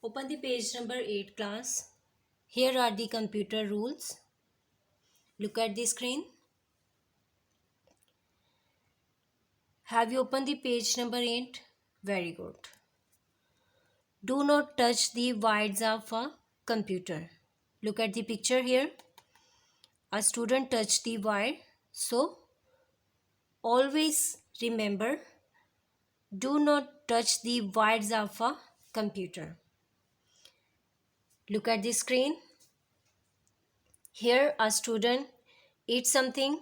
Open the page number 8 class. Here are the computer rules. Look at the screen. Have you opened the page number 8? Very good. Do not touch the wides of a computer. Look at the picture here. A student touched the wire. So always remember, do not touch the wides of a computer. Look at the screen. Here a student eats something.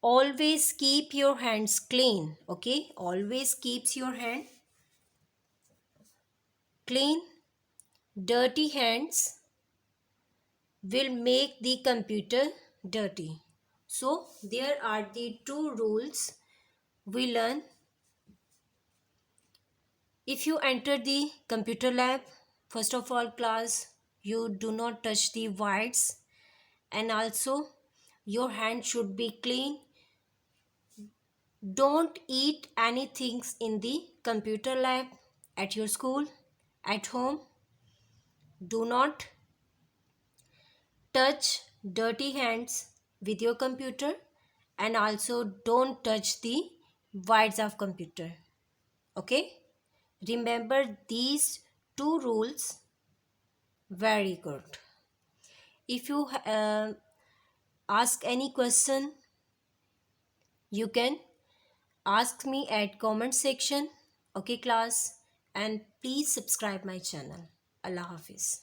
Always keep your hands clean. Okay, always keeps your hand clean. Dirty hands will make the computer dirty. So there are the two rules we learn. If you enter the computer lab, first of all class, you do not touch the wires, and also your hand should be clean. Don't eat anything in the computer lab, at your school, at home. Do not touch dirty hands with your computer, and also don't touch the wides of computer. Okay? Remember these two rules. Very good. If you ask any question, you can ask me at comment section. Okay class, and please subscribe my channel. Allah Hafiz.